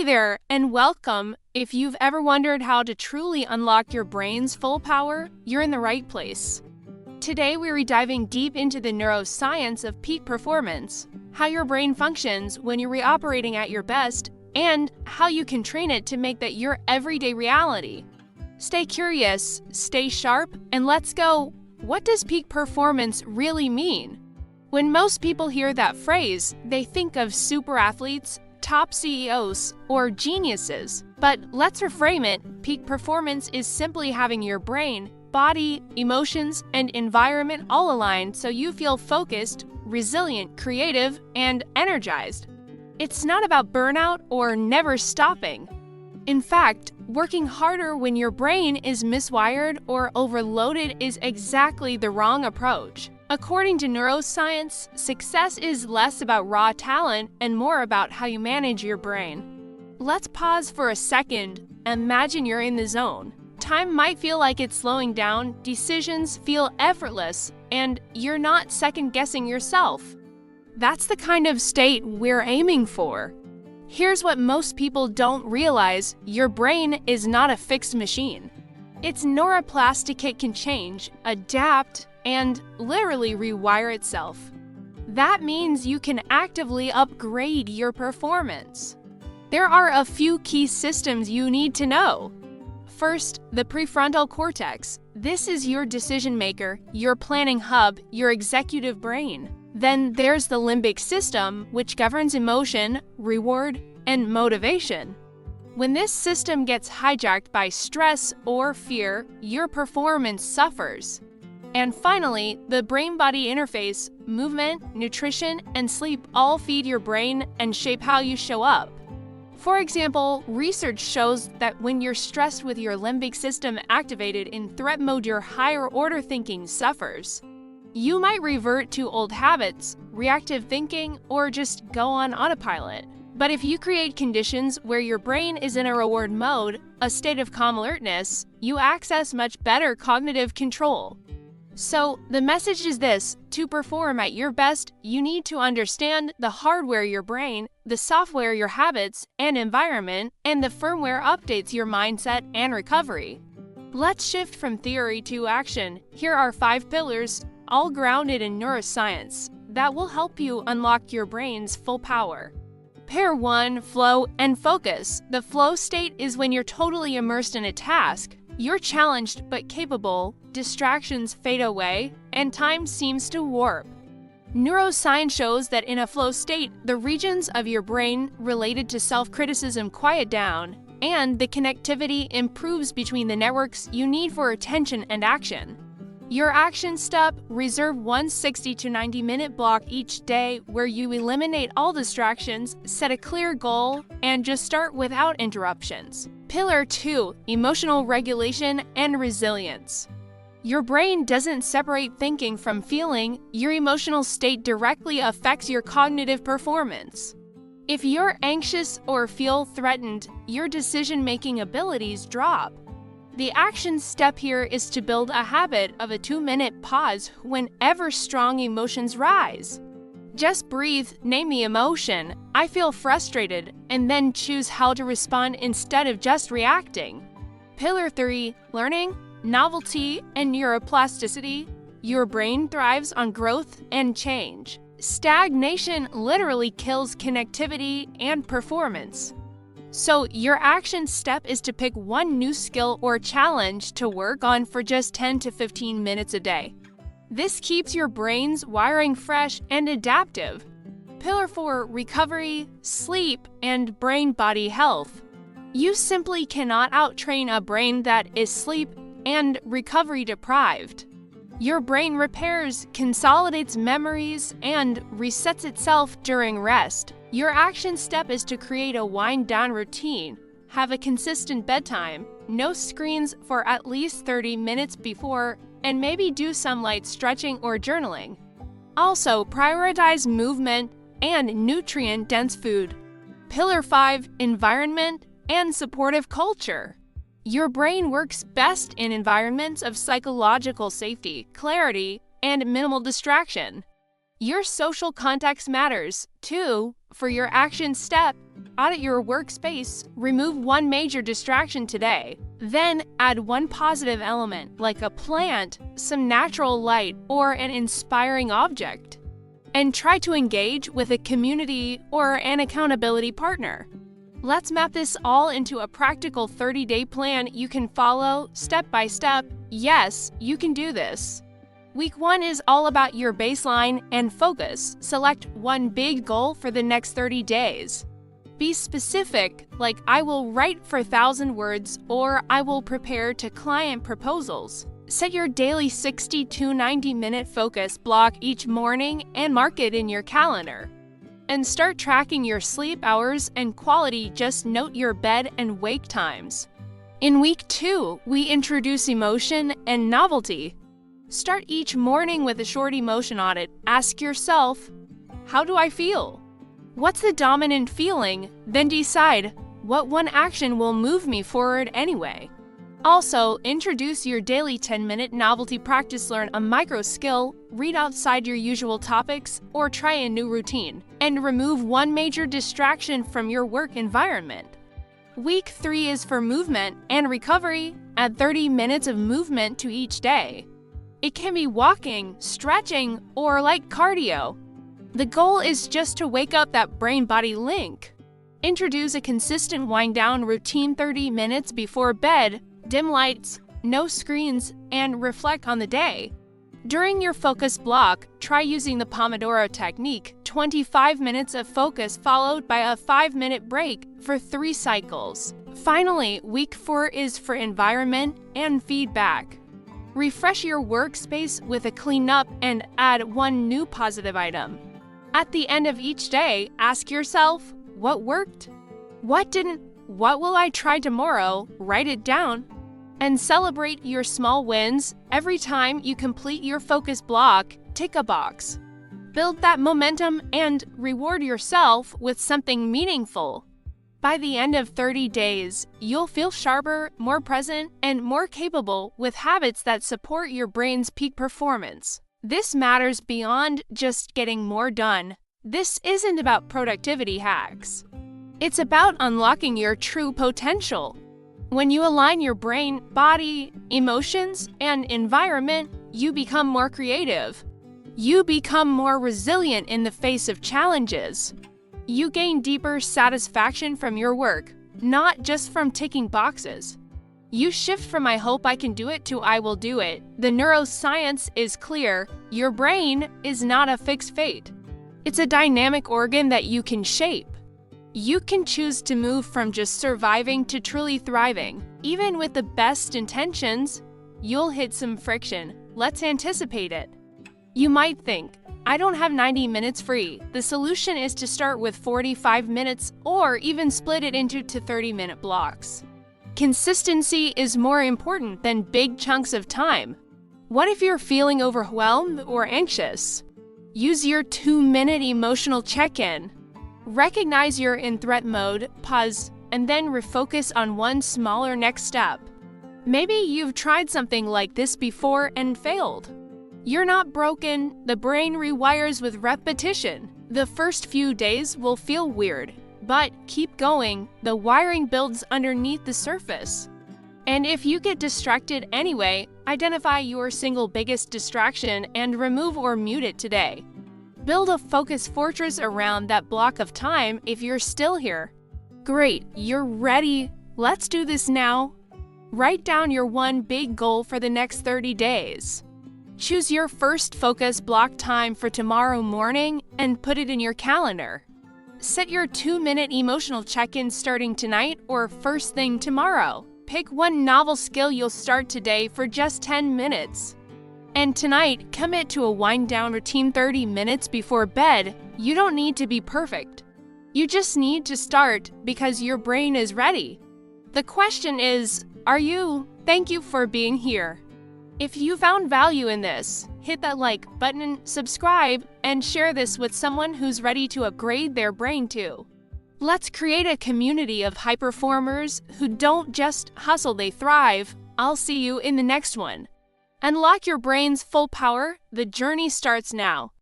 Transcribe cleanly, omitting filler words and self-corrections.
Hey there, and welcome. If you've ever wondered how to truly unlock your brain's full power, you're in the right place. Today, we're diving deep into the neuroscience of peak performance, how your brain functions when you're operating at your best, and how you can train it to make that your everyday reality. Stay curious, stay sharp, and let's go. What does peak performance really mean? When most people hear that phrase, they think of super athletes, top CEOs, or geniuses. But let's reframe it. Peak performance is simply having your brain, body, emotions, and environment all aligned so you feel focused, resilient, creative, and energized. It's not about burnout or never stopping. In fact, working harder when your brain is miswired or overloaded is exactly the wrong approach. According to neuroscience, success is less about raw talent and more about how you manage your brain. Let's pause for a second. Imagine you're in the zone. Time might feel like it's slowing down, decisions feel effortless, and you're not second-guessing yourself. That's the kind of state we're aiming for. Here's what most people don't realize: your brain is not a fixed machine. It's neuroplastic. It can change, adapt, and literally rewire itself. That means you can actively upgrade your performance. There are a few key systems you need to know. First, the prefrontal cortex. This is your decision maker, your planning hub, your executive brain. Then there's the limbic system, which governs emotion, reward, and motivation. When this system gets hijacked by stress or fear, your performance suffers. And finally, the brain-body interface, movement, nutrition, and sleep all feed your brain and shape how you show up. For example, research shows that when you're stressed with your limbic system activated in threat mode, your higher-order thinking suffers. You might revert to old habits, reactive thinking, or just go on autopilot. But if you create conditions where your brain is in a reward mode, a state of calm alertness, you access much better cognitive control. So, the message is this: to perform at your best, you need to understand the hardware your brain, the software your habits and environment, and the firmware updates your mindset and recovery. Let's shift from theory to action. Here are 5 pillars, all grounded in neuroscience, that will help you unlock your brain's full power. Pair 1, flow and focus. The flow state is when you're totally immersed in a task. You're challenged but capable, distractions fade away, and time seems to warp. Neuroscience shows that in a flow state, the regions of your brain related to self-criticism quiet down, and the connectivity improves between the networks you need for attention and action. Your action step: reserve one 60 to 90-minute block each day where you eliminate all distractions, set a clear goal, and just start without interruptions. Pillar 2, emotional regulation and resilience. Your brain doesn't separate thinking from feeling. Your emotional state directly affects your cognitive performance. If you're anxious or feel threatened, your decision-making abilities drop. The action step here is to build a habit of a 2-minute pause whenever strong emotions rise. Just breathe, name the emotion, I feel frustrated, and then choose how to respond instead of just reacting. Pillar 3, learning, novelty, and neuroplasticity. Your brain thrives on growth and change. Stagnation literally kills connectivity and performance. So your action step is to pick one new skill or challenge to work on for just 10 to 15 minutes a day. This keeps your brain's wiring fresh and adaptive. Pillar 4, recovery, sleep, and brain-body health. You simply cannot outtrain a brain that is sleep and recovery deprived. Your brain repairs, consolidates memories, and resets itself during rest. Your action step is to create a wind-down routine. Have a consistent bedtime, no screens for at least 30 minutes before, and maybe do some light stretching or journaling. Also, prioritize movement and nutrient-dense food. Pillar 5, environment and supportive culture. Your brain works best in environments of psychological safety, clarity, and minimal distraction. Your social context matters, too. For your action step, Audit your workspace, remove one major distraction today. Then add one positive element, like a plant, some natural light, or an inspiring object. And try to engage with a community or an accountability partner. Let's map this all into a practical 30-day plan you can follow step by step. Yes, you can do this. Week 1 is all about your baseline and focus. Select one big goal for the next 30 days. Be specific, like I will write for 1,000 words or I will prepare to client proposals. Set your daily 60 to 90-minute focus block each morning and mark it in your calendar. And start tracking your sleep hours and quality. Just note your bed and wake times. In week 2, we introduce emotion and novelty. Start each morning with a short emotion audit. Ask yourself, how do I feel? What's the dominant feeling? Then decide what one action will move me forward anyway. Also, introduce your daily 10-minute novelty practice. Learn a micro skill, read outside your usual topics, or try a new routine. And remove one major distraction from your work environment. Week 3 is for movement and recovery. Add 30 minutes of movement to each day. It can be walking, stretching, or light cardio. The goal is just to wake up that brain-body link. Introduce a consistent wind-down routine 30 minutes before bed, dim lights, no screens, and reflect on the day. During your focus block, try using the Pomodoro technique, 25 minutes of focus followed by a 5-minute break for 3 cycles. Finally, week 4 is for environment and feedback. Refresh your workspace with a cleanup and add one new positive item. At the end of each day, ask yourself, what worked? What didn't? What will I try tomorrow? Write it down. And celebrate your small wins. Every time you complete your focus block, tick a box. Build that momentum and reward yourself with something meaningful. By the end of 30 days, you'll feel sharper, more present, and more capable with habits that support your brain's peak performance. This matters beyond just getting more done. This isn't about productivity hacks. It's about unlocking your true potential. When you align your brain, body, emotions, and environment, you become more creative. You become more resilient in the face of challenges. You gain deeper satisfaction from your work, not just from ticking boxes. You shift from I hope I can do it to I will do it. The neuroscience is clear. Your brain is not a fixed fate. It's a dynamic organ that you can shape. You can choose to move from just surviving to truly thriving. Even with the best intentions, you'll hit some friction. Let's anticipate it. You might think, I don't have 90 minutes free. The solution is to start with 45 minutes or even split it into 30-minute blocks. Consistency is more important than big chunks of time. What if you're feeling overwhelmed or anxious? Use your 2-minute emotional check-in. Recognize you're in threat mode, pause, and then refocus on one smaller next step. Maybe you've tried something like this before and failed. You're not broken. The brain rewires with repetition. The first few days will feel weird. But keep going, the wiring builds underneath the surface. And if you get distracted anyway, identify your single biggest distraction and remove or mute it today. Build a focus fortress around that block of time if you're still here. Great, you're ready. Let's do this now. Write down your one big goal for the next 30 days. Choose your first focus block time for tomorrow morning and put it in your calendar. Set your 2-minute emotional check-in starting tonight or first thing tomorrow. Pick one novel skill you'll start today for just 10 minutes. And tonight, commit to a wind-down routine 30 minutes before bed. You don't need to be perfect. You just need to start because your brain is ready. The question is, are you? Thank you for being here. If you found value in this, hit that like button, subscribe, and share this with someone who's ready to upgrade their brain too. Let's create a community of high performers who don't just hustle, they thrive. I'll see you in the next one. Unlock your brain's full power. The journey starts now.